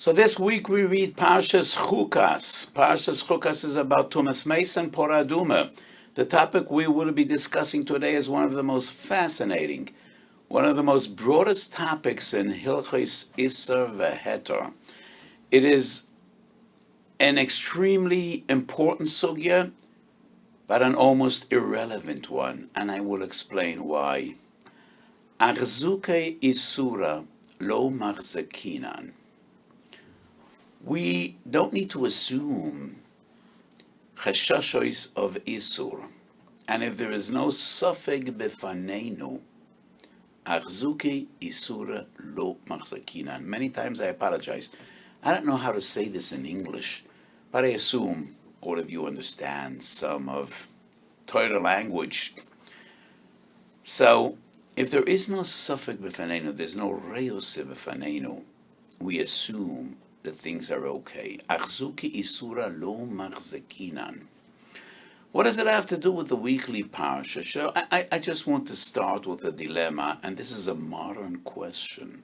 So this week we read Parshas Chukas. Parshas Chukas is about Tumas Meis and Poraduma. The topic we will be discussing today is one of the most fascinating, one of the most broadest topics in Hilchos Iser Veheter. It is an extremely important sugya, but an almost irrelevant one, and I will explain why. Achzuke Isura lo machzekinan. We don't need to assume cheshashois of Isur, and if there is no safek befanenu, achzuke Isura lo machzekinan. Many times I apologize. I don't know how to say this in English, but I assume all of you understand some of Torah language. So, if there is no safek befanenu, there's no reus befanenu, we assume that things are okay. Achzuki isura lo machzekinan. What does it have to do with the weekly parsha? So I just want to start with a dilemma, and this is a modern question.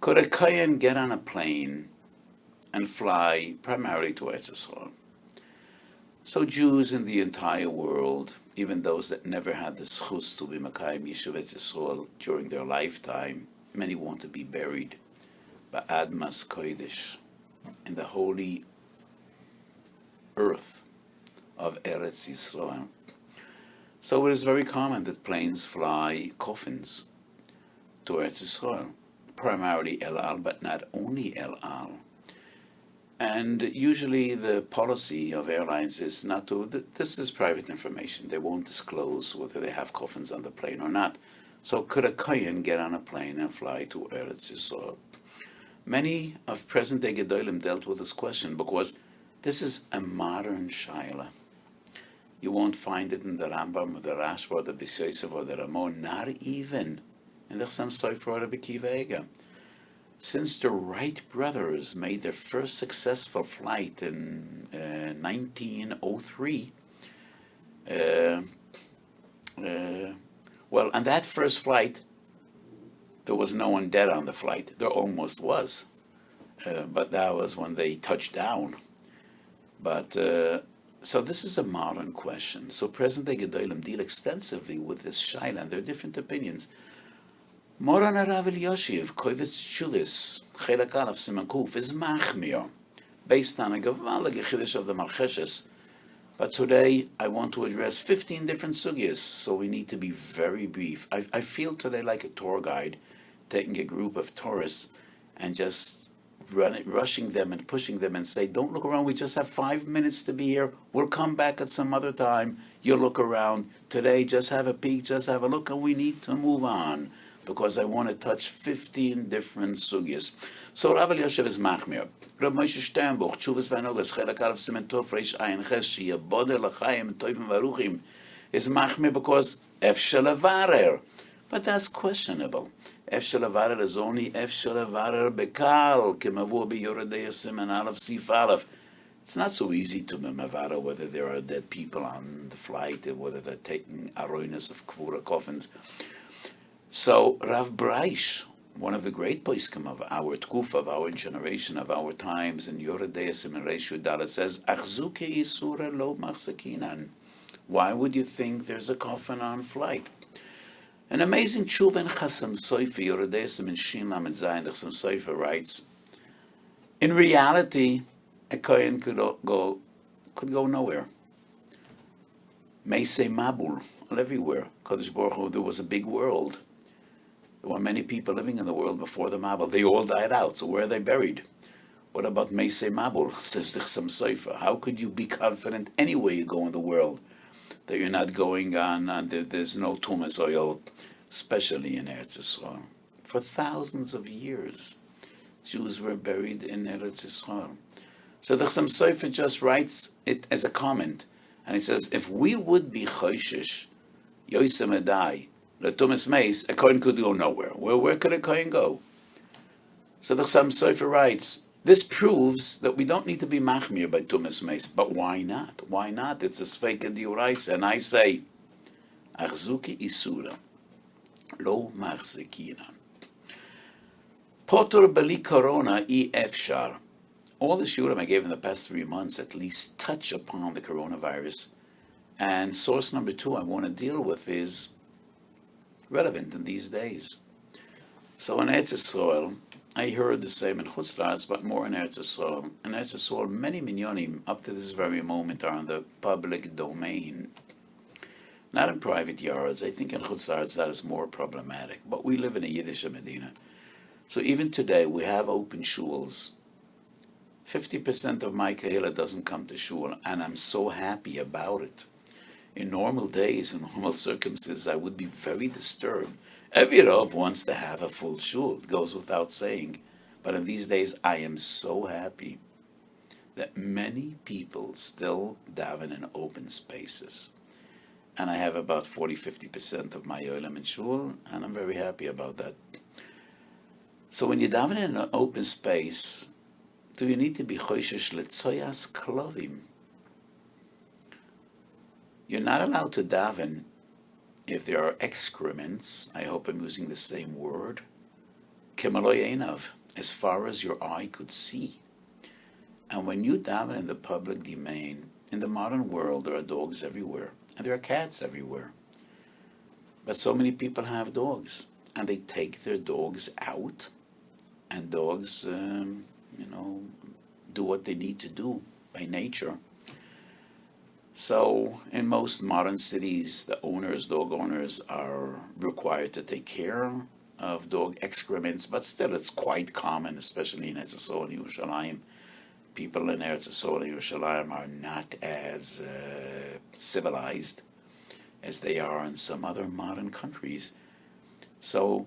Could a kohen get on a plane and fly primarily to Eretz Yisrael? So Jews in the entire world, even those that never had the zchus to be Makayim Yishuv Eretz Yisrael during their lifetime, many want to be buried Ba'admas Kodesh, in the holy earth of Eretz Yisrael. So it is very common that planes fly coffins to Eretz Yisrael, primarily El Al, but not only El Al. And usually the policy of airlines is not to, this is private information, they won't disclose whether they have coffins on the plane or not. So could a kohen get on a plane and fly to Eretz Yisrael? Many of present-day Gedolim dealt with this question because this is a modern shaila. You won't find it in the Rambam or the Rashba or the B'Yosef or the Ramon, not even in the Chassam Sofer or the B'Kiva Eiga. Since the Wright brothers made their first successful flight in 1903, well, on that first flight, there was no one dead on the flight. There almost was, but that was when they touched down. But so this is a modern question. So present-day Gedolim deal extensively with this shaila, and there are different opinions. Moran Rav Elyashiv, Kovetz Shulis, Chelak Aleph Siman Kuf, is machmir, based on a gewaltige chiddush of the Malcheshes. But today I want to address 15 different sugyas, so we need to be very brief. I feel today like a tour guide, taking a group of tourists and just rushing them and pushing them and say, don't look around, we just have 5 minutes to be here, we'll come back at some other time, you'll look around. Today, just have a peek, just have a look, and we need to move on, because I want to touch 15 different sugyas. So Rav Elyashiv is machmir. Rav Moshe Sternbuch, Tshuvas Vanogas, Chelak Aleph Siman Tov Reish Ayin Ches, Sheyabodeh L'chaim Tovim Varuchim, is machmir because Efshel Avarer. But that's questionable. Efshel Avarer is only Efshel Avarer Bekal, Kemavur B'Yoredei Siman Aleph Sif Aleph. It's not so easy to be mavarer whether there are dead people on the flight, or whether they're taking aroinas of kvura coffins. So Rav Braish, one of the great poskim of our tkuf, of our generation, of our times, in Yoredei Siman Reish Dalet says, Achzuke Isura lo machzekinan. Why would you think there's a coffin on flight? An amazing tshuva in Chassam Sofer, Yoredei Siman Shin Lamed Zayin, the Chassam Sofer writes, in reality, a kohen could go nowhere. Meisei Mabul, everywhere. Kodesh Baruch Hu, there was a big world. There were many people living in the world before the Mabul. They all died out, so where are they buried? What about Meisei Mabul, says the Chassam Sofer? How could you be confident anywhere you go in the world that you're not going on, and there's no tumas oil, especially in Eretz Yisrael? For thousands of years, Jews were buried in Eretz Yisrael. So the Chassam Sofer just writes it as a comment, and he says, if we would be choishish, Yosem Edai, the tumas meis, a kohen could go nowhere. Where could a kohen go? So the Chassam Sofer writes, this proves that we don't need to be machmir by tumas meis. But why not? Why not? It's a sfeika diuraisa. And I say, achzuki isura, lo machzekinan. Potur beli corona e efshar. All the shiurim I gave in the past 3 months at least touch upon the coronavirus. And source number 2 I want to deal with is relevant in these days. So in Eretz Yisrael, I heard the same in Chutz La'aretz, but more in Eretz Yisrael. In Eretz Yisrael, many minyanim up to this very moment are in the public domain. Not in private yards. I think in Chutz La'aretz that is more problematic. But we live in a Yiddish Medina. So even today we have open shuls. 50% of my kahila doesn't come to shul, and I'm so happy about it. In normal days, in normal circumstances, I would be very disturbed. Every Rav wants to have a full shul, it goes without saying. But in these days, I am so happy that many people still daven in open spaces. And I have about 40-50% of my olam in shul, and I'm very happy about that. So when you daven in an open space, do you need to be choishesh letzoyas klovim? You're not allowed to daven if there are excrements. I hope I'm using the same word. Kemaloy einav, as far as your eye could see. And when you daven in the public domain, in the modern world, there are dogs everywhere, and there are cats everywhere. But so many people have dogs, and they take their dogs out, and dogs, do what they need to do by nature. So in most modern cities, the dog owners are required to take care of dog excrements, but still it's quite common, especially in Eretz Yisrael and Yerushalayim. People in Eretz Yisrael and Yerushalayim are not as civilized as they are in some other modern countries. So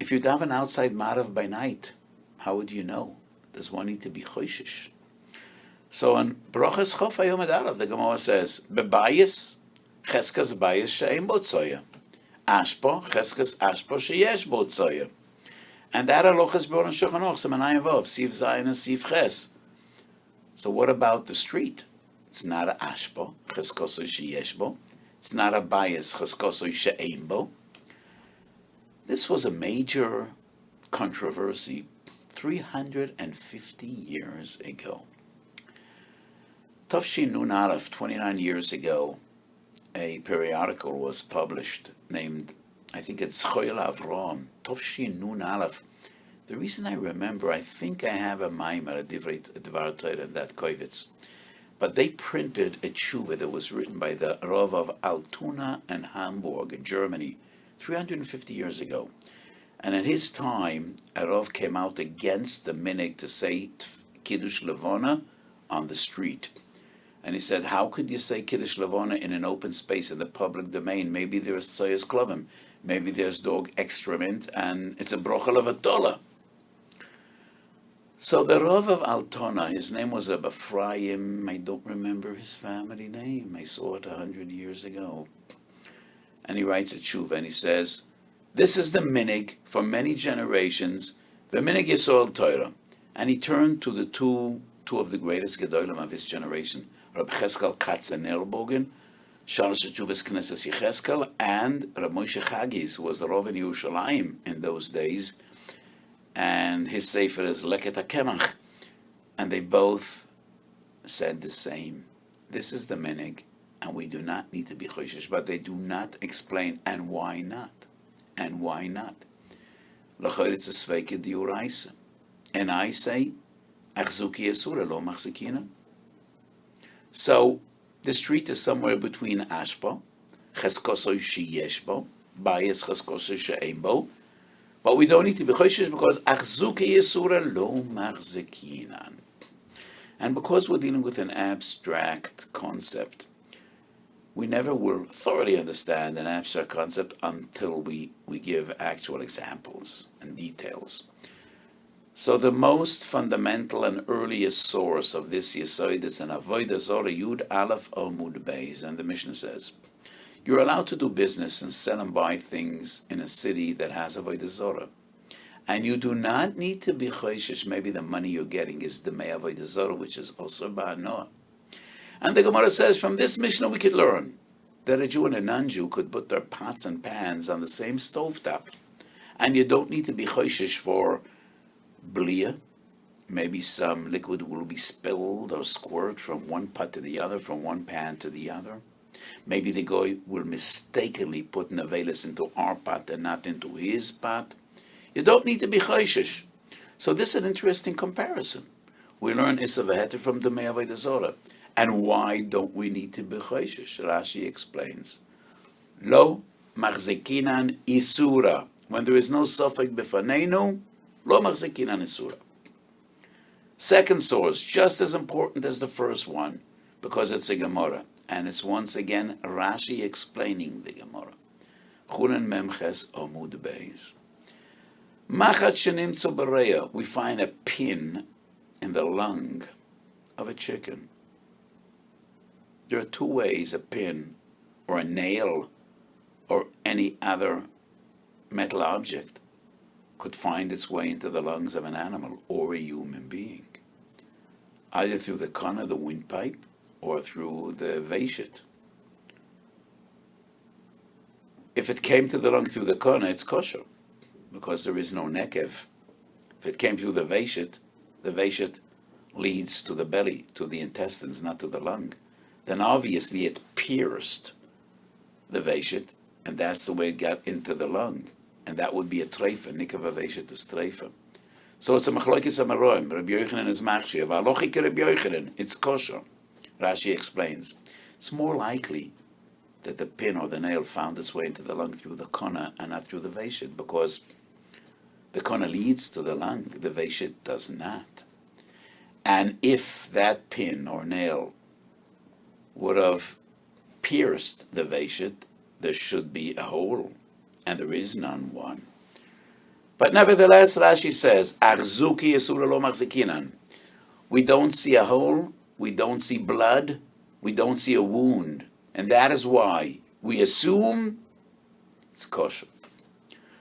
if you daven outside Marav by night, how would you know? Does one need to be choishish? So in Brachas Chof Hayom Adalav, the Gemara says, Bebayis, cheskas bayis she'em bo tzoya. Ashpo, cheskas ashpo she'yesh bo tzoya. And that halacha is brought in Shulchan Aruch, Simanayim Vav, Siv Zayin and Siv Ches. So what about the street? It's not a ashpo, cheskoso she'yesh bo. It's not a bayis, cheskoso she'em bo. This was a major controversy 350 years ago. Tafshin Nun Aleph, 29 years ago, a periodical was published named, I think it's Choyel Avram, Tafshin Nun Aleph. The reason I remember, I think I have a maimer, a Dvar Torah, in that koivitz. But they printed a tshuva that was written by the Rav of Altona and Hamburg in Germany 350 years ago. And in his time, a Rav came out against the minig to say Kiddush Levona on the street. And he said, how could you say Kiddush Levona in an open space in the public domain? Maybe there's Tzayas Klovim, maybe there's dog excrement, and it's a brocha levatola. So the Rav of Altona, his name was Rabbi Ephraim, I don't remember his family name, I saw it 100 years ago. And he writes a tshuva, and he says, this is the minig for many generations, the minig Yisrael Torah. And he turned to the two of the greatest gedolim of his generation, Rabbi Cheskel Katzenelbogen, Shalosh Teshuvas Knesses Yecheskel, and Rabbi Moshe Chagis, who was the Rav in Yerushalayim in those days, and his sefer is Leket HaKemach. And they both said the same. This is the minig, and we do not need to be choishish, but they do not explain, and why not? And why not? L'chor it's a sveike diuraisa. And I say, achzuki esura lo machzikina. So the street is somewhere between ashbo, cheskoso sheyeshbo, bayis cheskoso she'embo, but we don't need to be choishish because achzuki esura lo machzikinan. And because we're dealing with an abstract concept, we never will thoroughly understand an abstract concept until we give actual examples and details. So the most fundamental and earliest source of this Yesod is an Avodah Zorah Yud Aleph Omud Beis, and the Mishnah says, you're allowed to do business and sell and buy things in a city that has Avodah Zorah. And you do not need to be choishish, maybe the money you're getting is the Mei Avodah Zorah, which is also Ba'anoah. And the Gemara says, from this Mishnah we could learn that a Jew and a non-Jew could put their pots and pans on the same stovetop. And you don't need to be choishish for blia. Maybe some liquid will be spilled or squirted from one pot to the other, from one pan to the other. Maybe the goy will mistakenly put nevelis into our pot and not into his pot. You don't need to be chayshish. So this is an interesting comparison. We learn Issa v'heter from the Avodah Zorah. And why don't we need to be chayshish? Rashi explains. Lo machzekinan isura. When there is no suffix befanenu, lo machzekinan isura. Second source, just as important as the first one, because it's a Gemara. And it's once again Rashi explaining the Gemara. Chunen memches omud beis. Machat shenimtzo bereya. We find a pin in the lung of a chicken. There are two ways a pin or a nail or any other metal object could find its way into the lungs of an animal or a human being. Either through the kana, the windpipe, or through the veishit. If it came to the lung through the kana, it's kosher, because there is no nekev. If it came through the veishit leads to the belly, to the intestines, not to the lung. Then obviously it pierced the veishit, and that's the way it got into the lung. And that would be a treifa. Nikav veishit is treifa. So it's a machlokes amaroim. Rabbi Yochanan is machshir. V'alochik Rabbi Yochanan. It's kosher. Rashi explains. It's more likely that the pin or the nail found its way into the lung through the kana and not through the veishit, because the kana leads to the lung, the veishit does not. And if that pin or nail would have pierced the veishit, there should be a hole, and there is none one. But nevertheless, Rashi says, Arzuki esura lo machzikinan. We don't see a hole, we don't see blood, we don't see a wound, and that is why we assume it's kosher.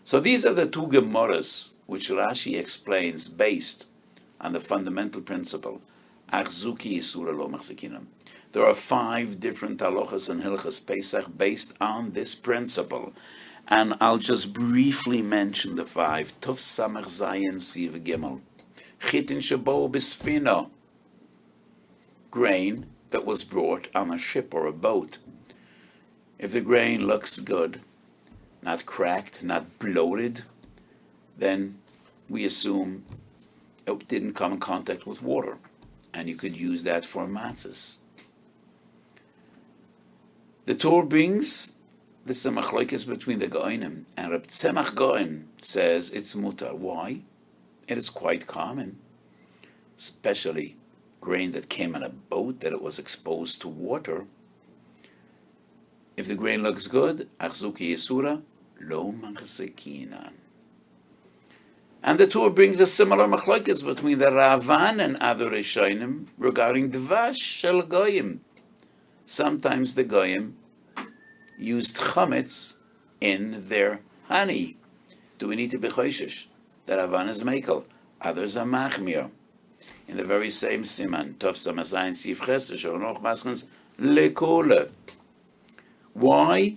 So these are the two Gemaras which Rashi explains based on the fundamental principle, Arzuki esura lo machzikinan. There are 5 different halachas and hilchas Pesach based on this principle. And I'll just briefly mention the 5. Tuf samach zayin siv gimel. Chitin shabo bisfina. Grain that was brought on a ship or a boat. If the grain looks good, not cracked, not bloated, then we assume it didn't come in contact with water. And you could use that for matzahs. The Torah brings, this is a machlokes between the Goinim, and Reb Tzemach Goin says it's mutar. Why? It is quite common, especially grain that came on a boat, that it was exposed to water. If the grain looks good, achzuki yesura, lo machzekinan. And the Torah brings a similar machlokes between the Ravan and other Rishonim regarding dvash shel goyim. Sometimes the goyim used chametz in their honey. Do we need to be choishish? The Ravan is mekel. Others are machmir. In the very same siman, Tov Samazayin Sif Ches, Shonoch Maskens, Lekole. Why?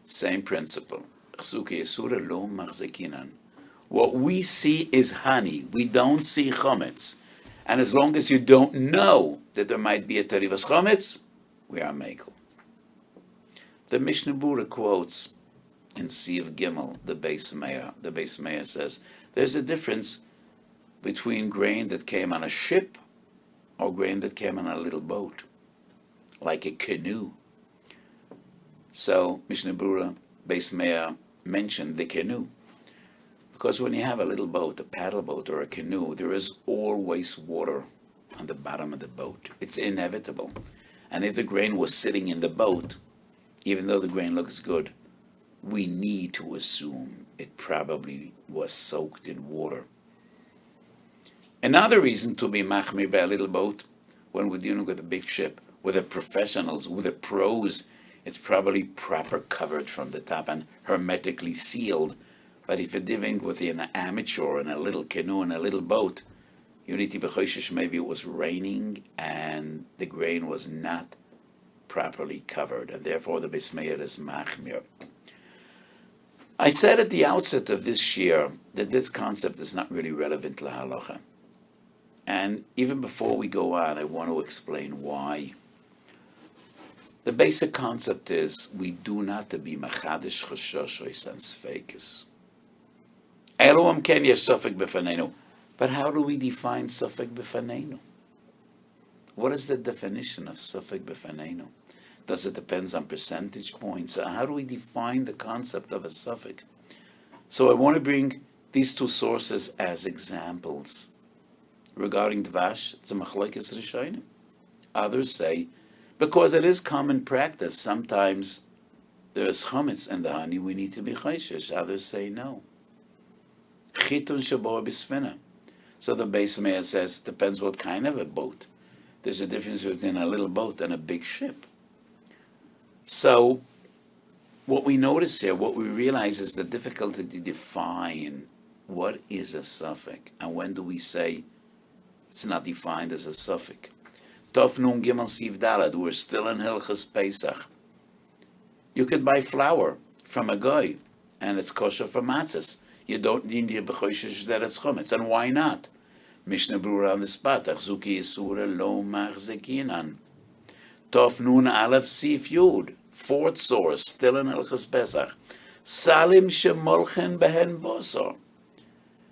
Same principle. Chsuki Yesura lo machzekinan. What we see is honey. We don't see chametz. And as long as you don't know that there might be a terivas chametz, we are mekel. The Mishnah Berurah quotes in Siv Gimel, the Beis Meir. The Beis Meir says, there's a difference between grain that came on a ship or grain that came on a little boat, like a canoe. So Mishnah Berurah, Beis Meir, mentioned the canoe. Because when you have a little boat, a paddle boat or a canoe, there is always water on the bottom of the boat. It's inevitable. And if the grain was sitting in the boat, even though the grain looks good, we need to assume it probably was soaked in water. Another reason to be machmir by a little boat, when we're dealing with a big ship, with the professionals, with the pros, it's probably proper covered from the top and hermetically sealed. But if you're dealing with an amateur in a little canoe and a little boat, you need to be choishish. Maybe it was raining and the grain was not properly covered, and therefore the Beis Meir is machmir. I said at the outset of this shiur that this concept is not really relevant to halacha. And even before we go on, I want to explain why. The basic concept is we do not to be machadish chashoshois and sfeikis. Elohim ken yesh safek b'fanenu. But how do we define safek b'fanenu? What is the definition of safek b'fanenu? Does it depend on percentage points? How do we define the concept of a safek? So I want to bring these two sources as examples. Regarding dvash, it's a machlokes rishonim. Others say, because it is common practice, sometimes there is chametz in the honey, we need to be chayshish. Others say no. Chitun shabo b'sfina. So the Beis Meir says, depends what kind of a boat. There's a difference between a little boat and a big ship. So what we notice here, what we realize is the difficulty to define what is a safek, and when do we say it's not defined as a safek. Tov Nun Gimel Siv Dalad, we're still in Hilchas Pesach. You could buy flour from a guy, and it's kosher for matzahs. You don't need to be b'choishesh that it's chumetz, and why not? Mishnah Brura on the spot, Achzuki Yisura Lo Machzekinan. Tov Nun Aleph Sif Yud, fourth source, still in Hilchas Pesach. Salim Shemolchen Behen Bosor,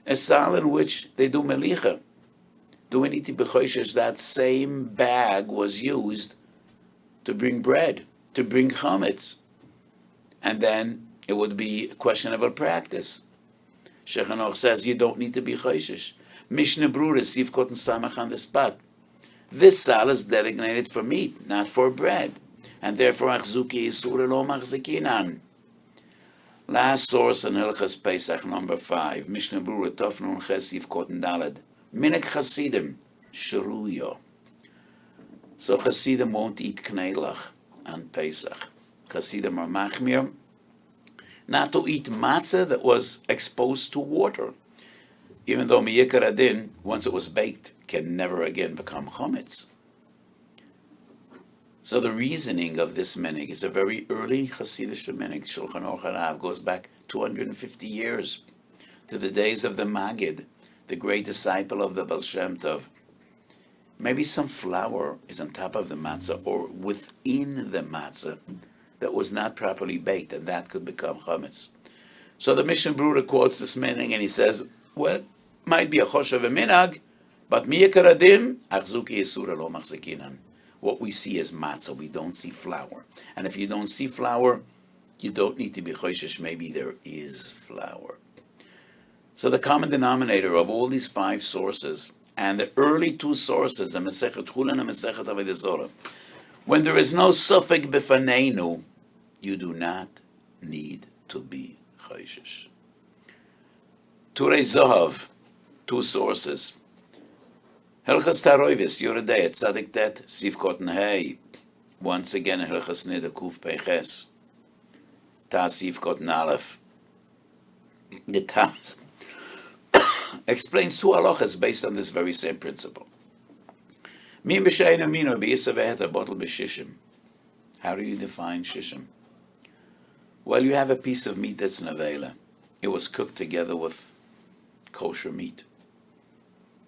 a sal in which they do melicha. Do we need to be choishes that same bag was used to bring bread, to bring chametz? And then it would be questionable practice. Shechanoch says you don't need to be choishes. Mishnah Brura, Sif Kotten Samach on the spot. This sal is designated for meat, not for bread. And therefore, Achzuki Yisura Lo Machzekinan. Last source in Hilchas Pesach, number 5. Mishnah Brura, Tov Nun Ches Sif Kotten Dalad. Minik Chasidim, Sharuyo. So Chasidim won't eat Kneilach on Pesach. Chasidim are machmir not to eat matzah that was exposed to water, even though miyikar adin, once it was baked, can never again become chametz. So the reasoning of this minig is a very early Hasidic minig. Shulchan Aruch Harav goes back 250 years to the days of the Maggid, the great disciple of the Baal Shem Tov. Maybe some flour is on top of the matzah or within the matzah that was not properly baked, and that could become chametz. So the Mishnah Brura quotes this meaning, and he says, well, might be a choshev minag, but miyakar adim, achzuki yisura lo machzekinan. What we see is matzah, we don't see flour. And if you don't see flour, you don't need to be choshesh, maybe there is flour. So the common denominator of all these 5 sources, and the early 2 sources, the Masechet Chulin and Masechet Avodah Zorah, when there is no safek b'faneinu, you do not need to be chayshish. Turei Zohav, 2 sources. Hilchas Taroivis, Yoredei, Tzadik Det, Sif Kotten Hey. Once again, Hilchas Nida Kuf Peches. Ta Sif Kotten Aleph. The Tas explains 2 halachas based on this very same principle. Min b'shein amino b'yisavehet a bottle b'shishim. How do you define shishim? Well, you have a piece of meat that's nevela. It was cooked together with kosher meat.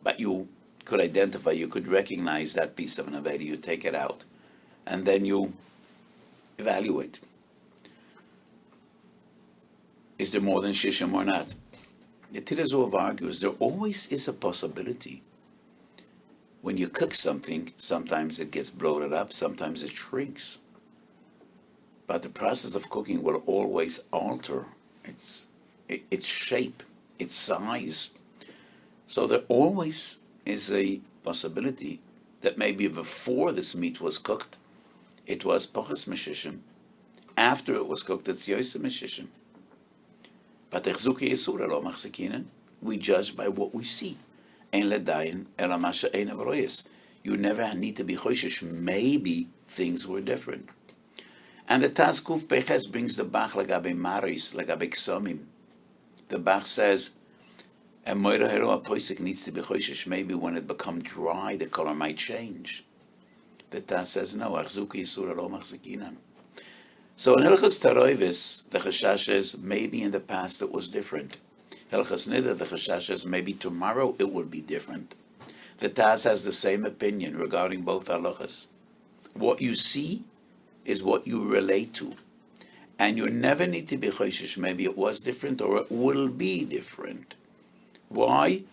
But you could identify, you could recognize that piece of nevela. You take it out, and then you evaluate. Is there more than shishim or not? The Tirazov argues there always is a possibility. When you cook something, sometimes it gets bloated up, sometimes it shrinks. But the process of cooking will always alter its shape, its size. So there always is a possibility that maybe before this meat was cooked, it was poches meshishim. After it was cooked, it's yosem meshishim. But we judge by what we see. You never need to be choishish. Maybe things were different. And the Tas Kuf Peches brings the Bach lagabe maris, lagabe ksomim. The Bach says, a moira hero poisik needs to be choishish. Maybe when it becomes dry, the color might change. The Tas says, no, achzuki yisura lo machzekinan. So in Hilchos Taroivis, the Chashash is maybe in the past it was different. Hilchos Nida, the Chashash is maybe tomorrow it will be different. The Taz has the same opinion regarding both halachas. What you see is what you relate to. And you never need to be choishish. Maybe it was different or it will be different. Why?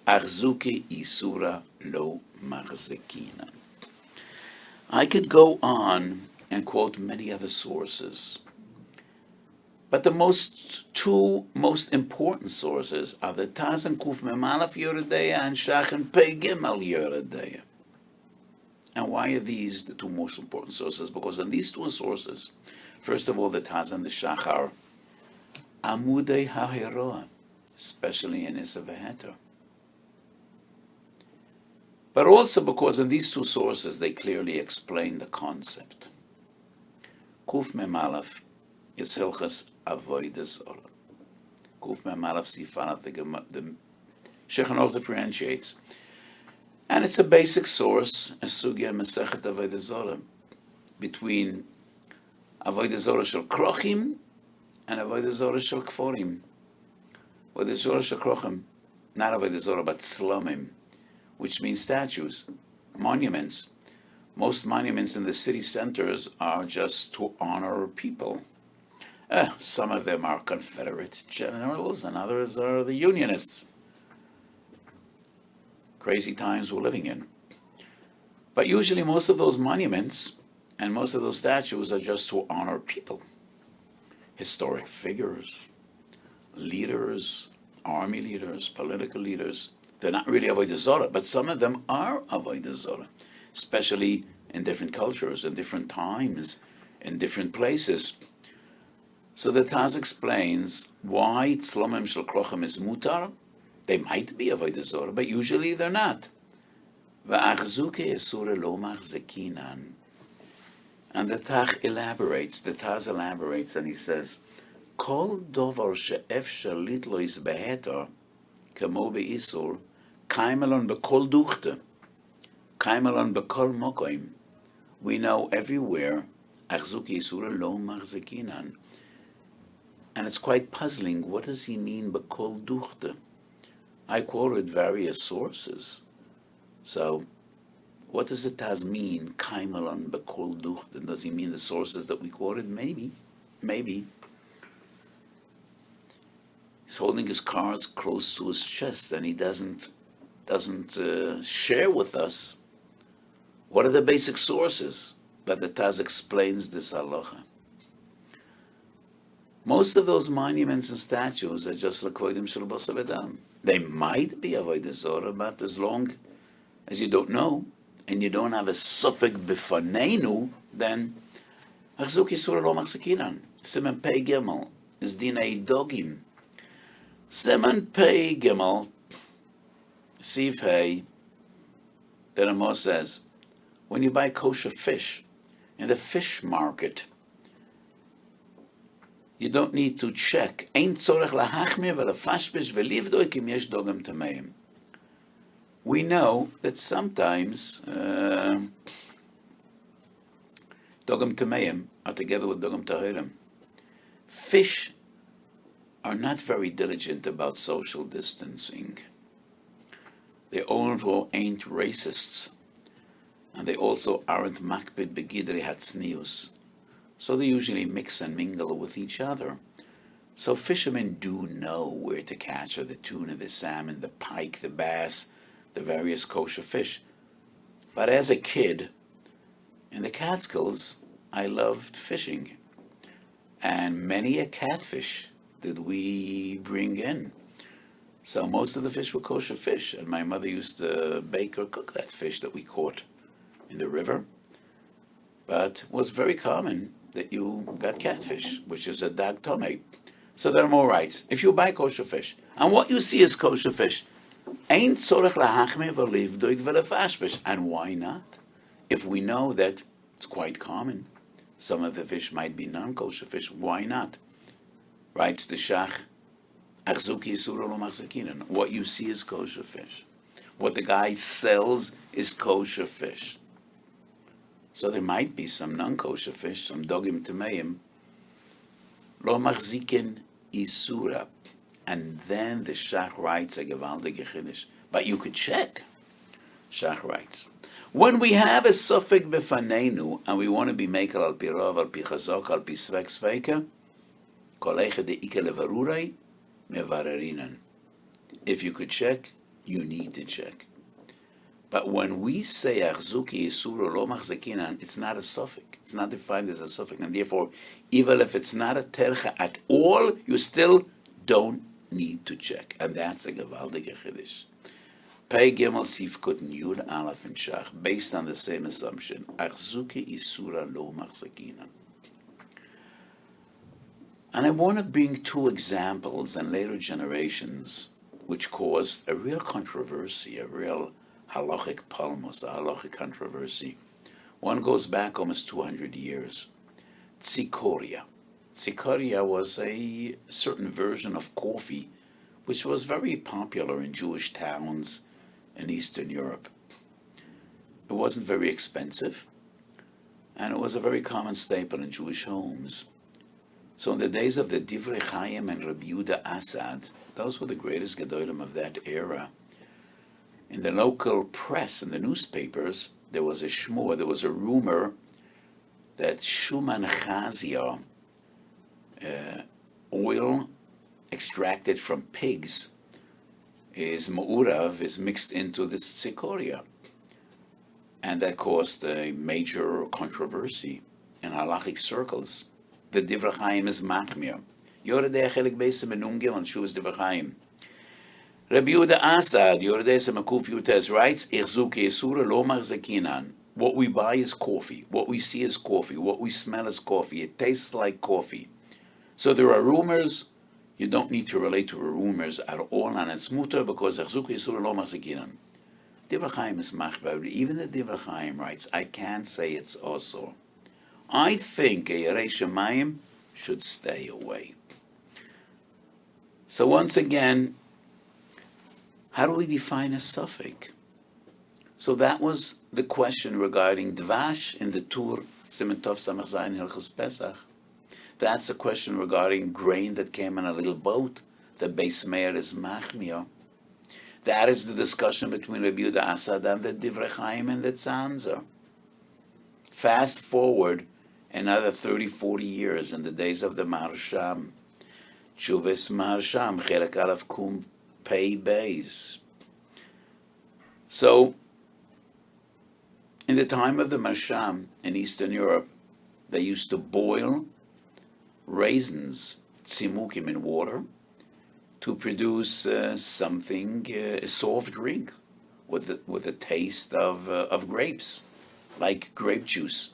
Achzuke isura lo machzekina. I could go on and quote many other sources. But the two most important sources are the Taz and Kuf Memalaf Yoredeya and Shach and Pei Gimel Yoredeya. And why are these the two most important sources? Because in these two sources, first of all, the Taz and the Shach are Amudei HaHeroa, especially in Issa V'Heter. But also because in these two sources, they clearly explain the concept. Kuf Memalaf is Hilchas Avodah Zorah. Kuf Memalaf Sifanat, the Shechanot differentiates. And it's a basic source, a Sugya Masechet Avodah Zorah, between Avodah Zorah Shel Krochim and Avodah Zorah Shel Kforim. Avodah Zorah Shel Krochim, not Avodah Zorah, but Slomim, which means statues, monuments. Most monuments in the city centers are just to honor people. Some of them are Confederate generals and others are the Unionists. Crazy times we're living in. But usually most of those monuments and most of those statues are just to honor people. Historic figures, leaders, army leaders, political leaders. They're not really Avodah Zorah, but some of them are Avodah Zorah, especially in different cultures, in different times, in different places. So the Taz explains why Tzlomim Shel Krochim is mutar. They might be Avodah Zorah, but usually they're not. V'achzuke esura lo machzekinan. And the Taz elaborates, and he says, Kol dovar she'ef shalit lo isbeheter, kamo be'isur, kaimelon bekol duchte, kaimelon bekol mokoim. We know everywhere, achzuke esura lo machzekinan. And it's quite puzzling. What does he mean bekol duchte? I quoted various sources. So, what does the Taz mean? Kaimelon bekol duchte. Does he mean the sources that we quoted? Maybe. He's holding his cards close to his chest, and he doesn't share with us what are the basic sources. But the Taz explains this halacha. Most of those monuments and statues are just l'kvodim shel basar v'dam. They might be Avodah Zorah, but as long as you don't know, and you don't have a sufik b'faneinu, then achzuk yisur lo machzekinan. Siman Pei Gimel is dinei dogim. Siman Pei Gimel, Siv Hey, the Rama says, when you buy kosher fish in the fish market, you don't need to check. Ein tzorech lahachmir v'lefashbish v'livdoi kim yesh dogam tameim. We know that sometimes dogam tameim are together with dogam tahirim. Fish are not very diligent about social distancing. They also ain't racists, and they also aren't makbid begidri hatznius. So they usually mix and mingle with each other. So fishermen do know where to catch the tuna, the salmon, the pike, the bass, the various kosher fish. But as a kid, in the Catskills, I loved fishing. And many a catfish did we bring in. So most of the fish were kosher fish, and my mother used to bake or cook that fish that we caught in the river. But it was very common that you got catfish, which is a dag tomei. So there are more rights. If you buy kosher fish, and what you see is kosher fish, ain't tzorech lahachmir v'livdoi v'lefashbish. And why not? If we know that it's quite common, some of the fish might be non-kosher fish, why not? Writes the Shach, achzuki yisura lo machzekinan. What you see is kosher fish. What the guy sells is kosher fish. So there might be some non-kosher fish, some dogim tameim, Lo machzikin isura. And then the Shach writes a gewaldige chiddush. But you could check. Shach writes, when we have a suffik befanenu and we want to be mekel al pi rov, al pi chazok, al pi svek sveika, koleche de ike levarurei mevarerinan. If you could check, you need to check. But when we say achzuki isura lo machzekinan, it's not a suffix. It's not defined as a suffix, and therefore, even if it's not a tercha at all, you still don't need to check, and that's a gewaldige chiddush. Pei Gimel Sifkut Yud Aleph and Shach, based on the same assumption, achzuki isura lo machzekinan. And I want to bring two examples in later generations which caused a real controversy, a real halachic palmos, a halachic controversy. One goes back almost 200 years. Tzikoria. Tzikoria was a certain version of coffee which was very popular in Jewish towns in Eastern Europe. It wasn't very expensive, and it was a very common staple in Jewish homes. So in the days of the Divrei Chaim and Rabbi Yehuda Assad, those were the greatest gedolim of that era. In the local press, in the newspapers, there was a shmur, there was a rumor that Shuman Chazia, oil extracted from pigs, is ma'urav, is mixed into this tzikoria. And that caused a major controversy in halachic circles. The Divrei Chaim is machmir. Yoredei chelik beis menungel on Shuvas Divrei Chaim. Rabbi Yehuda Assad, Yoredei Semakuf Yutes, writes, Ichzuki Yisura lo machzekinan. What we buy is coffee. What we see is coffee. What we smell is coffee. It tastes like coffee. So there are rumors. You don't need to relate to rumors at all, and it's mutar because Ichzuki Yisura lo machzekinan. Divrei Chaim is machbar. Even the Divrei Chaim writes, I can't say it's also. I think a Yerei Shemayim should stay away. So once again, how do we define a suffix? So that was the question regarding dvash in the Tur Siman Tov Samach Zayin Hilchos Pesach. That's the question regarding grain that came in a little boat. The Beis Meir is machmir. That is the discussion between Rabbi Yehuda Assad and the Divrei Chaim and the Tzanzer. Fast forward another 30, 40 years in the days of the Marsham. Chuvis Marsham, Chelek Aleph Kum Pei Beis. So, in the time of the Marsham in Eastern Europe, they used to boil raisins, tzimukim, in water to produce something, a soft drink with a taste of grapes, like grape juice.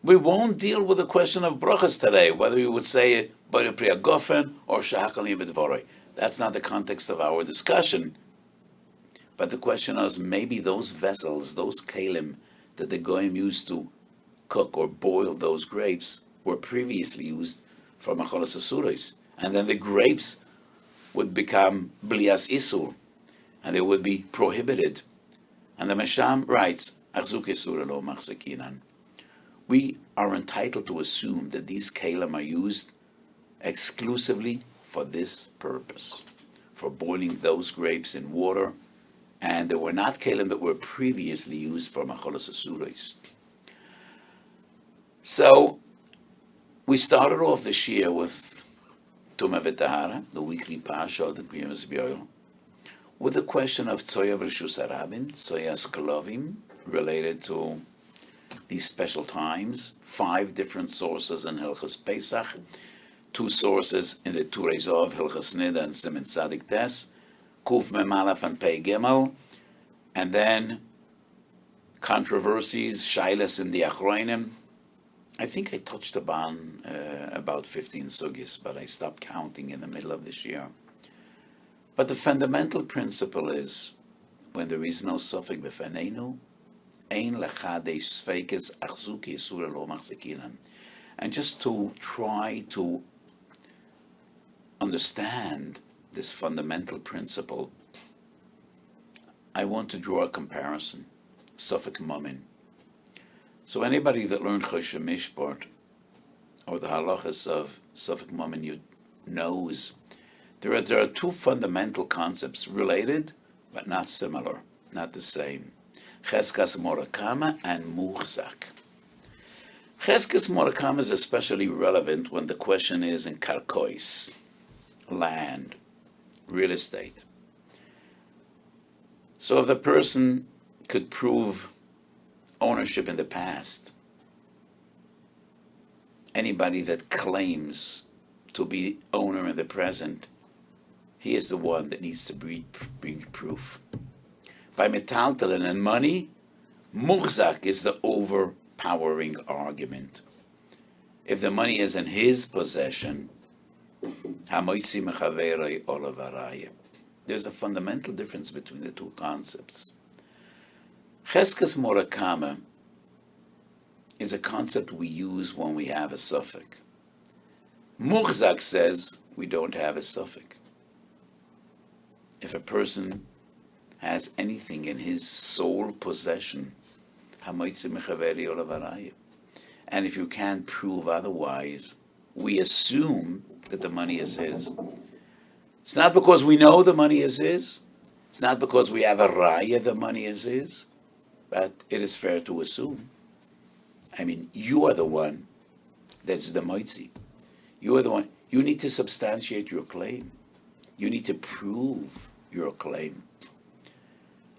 We won't deal with the question of brachas today, whether you would say Bore Priya Gofen or Shahakal Yibedvorei. That's not the context of our discussion. But the question is, maybe those vessels, those kalim that the goyim used to cook or boil those grapes were previously used for macholas asuros, and then the grapes would become blias isur, and they would be prohibited. And the Masham writes, Achzuk isur lo machzekinan. We are entitled to assume that these kalim are used exclusively for this purpose, for boiling those grapes in water, and they were not kalim that were previously used for macholas asuros. So, we started off this year with Tumah V'Tahara, the weekly parsha of the Kriyas B'Yoel, with the question of Tzoya V'Reshus Harabim, Tzoyas Klovim, related to these special times, 5 different sources in Hilchos Pesach, 2 sources in the Turei Zov, Hilchos Nida and Siman Tzadik Tes, Kuf Mem Aleph and Pei Gimel, and then controversies, Shailas in the Achroinim. I think I touched upon about 15 sugis, but I stopped counting in the middle of this year. But the fundamental principle is, when there is no suffix b'fanenu, ein lechadesh sfeikes achzuki yisura lo machzekinan. And just to try to understand this fundamental principle, I want to draw a comparison. Suffix mamin. So anybody that learned Choshen Mishpat or the halachas of Suffolk Mammon Yud knows, there are two fundamental concepts related, but not similar, not the same. Cheskas Morakama and Muhzak. Cheskas Morakama is especially relevant when the question is in karkois, land, real estate. So if the person could prove ownership in the past, anybody that claims to be owner in the present, he is the one that needs to bring proof. By metaltalin and money, muhzak is the overpowering argument. If the money is in his possession, there's a fundamental difference between the two concepts. Cheskas Morakama is a concept we use when we have a suffix. Muhzak says we don't have a suffix. If a person has anything in his sole possession, and if you can't prove otherwise, we assume that the money is his. It's not because we know the money is his. It's not because we have a raya the money is his. But it is fair to assume. I mean, you are the one that's the moitzi. You are the one. You need to substantiate your claim. You need to prove your claim.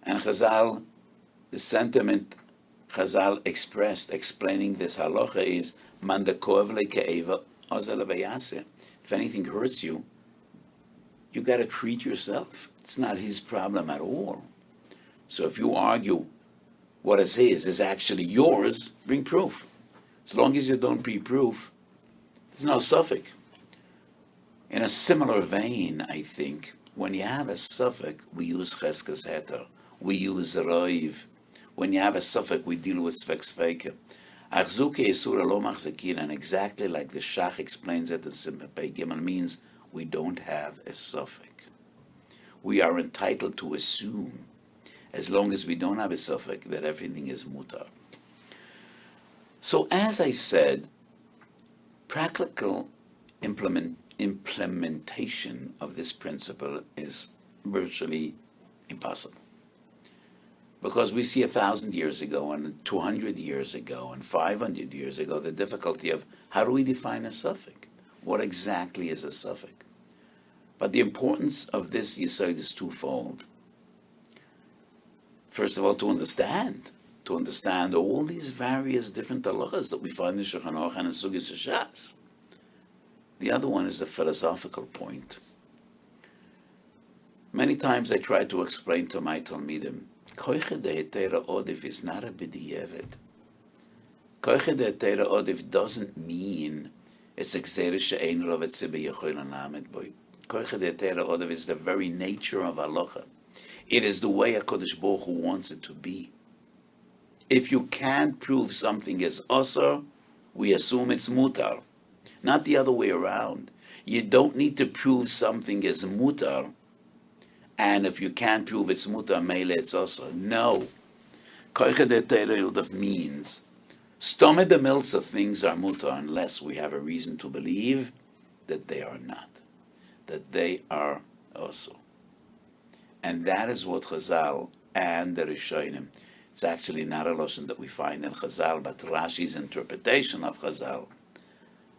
And Chazal, the sentiment Chazal expressed, explaining this halacha is, Man dekov leke'eva azel v'yaseh. If anything hurts you, you got to treat yourself. It's not his problem at all. So if you argue what is his is actually yours, bring proof. As long as you don't bring proof, there's no suffix. In a similar vein, I think, when you have a suffix, we use cheskas heter, we use roiv. When you have a suffix, we deal with svek. Achzuke isura lo machzekin, and exactly like the Shach explains it in Simcha Pei Gimel, means we don't have a suffix. We are entitled to assume, as long as we don't have a suffix, that everything is mutar. So as I said, practical implementation of this principle is virtually impossible. Because we see 1,000 years ago and 200 years ago and 500 years ago the difficulty of how do we define a suffix? What exactly is a suffix? But the importance of this yesod is twofold. First of all, to understand all these various different halachas that we find in Shulchan Aruch and in Sugis Shas. The other one is the philosophical point. Many times I try to explain to my talmidim, Koiche de Hetera Odif is not a b'di'evet. Koiche de Hetera Odif doesn't mean it's a gzera she'ein rovet zibe yechoil lamed boy. Koiche de Hetera Odif is the very nature of halacha. It is the way HaKadosh Baruch Hu wants it to be. If you can't prove something is asur, we assume it's mutar. Not the other way around. You don't need to prove something is mutar, and if you can't prove it's mutar, meile it's asur. No. Koiche de Hetera Odif means Stome de milsa things are mutar unless we have a reason to believe that they are not, that they are asur. And that is what Chazal and the Rishonim, it's actually not a lashon that we find in Chazal, but Rashi's interpretation of Chazal.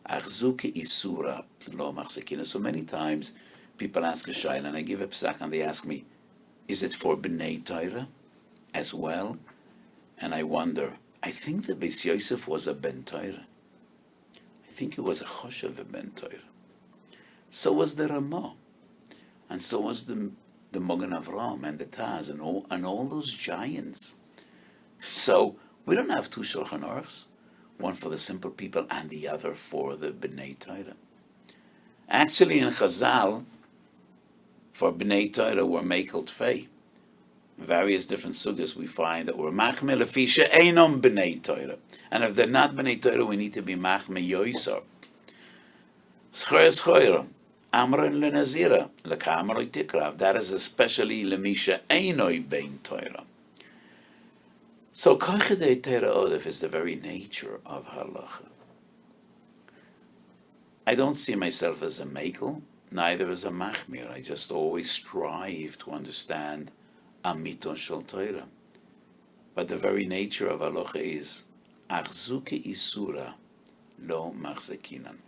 Achzuke isura lo machzekina. So many times people ask a shayla, and I give a psak, and they ask me, is it for B'nai Torah as well? And I wonder, I think that Beis Yosef was a Ben Torah. I think he was a choshev of Ben Torah. So was the Ramah, and so was the Mogen Avram and the Taz and all those giants. So we don't have two Shulchan Aruchs, one for the simple people and the other for the B'nai Torah. Actually, in Chazal, for B'nai Torah were Mekel Tfei. Various different sugas we find that were Machme Lefi She'einom B'nai Torah. And if they're not B'nai Torah, we need to be Machme Yoisar. Schoyer Schoyer. Amron lenazira, lekamaroi tikrav. That is especially lemisha einoi bein Torah. So koiche de Torah odef is the very nature of halacha. I don't see myself as a makel, neither as a machmir. I just always strive to understand amiton shel Torah. But the very nature of halacha is achzuke isura lo machzekinan.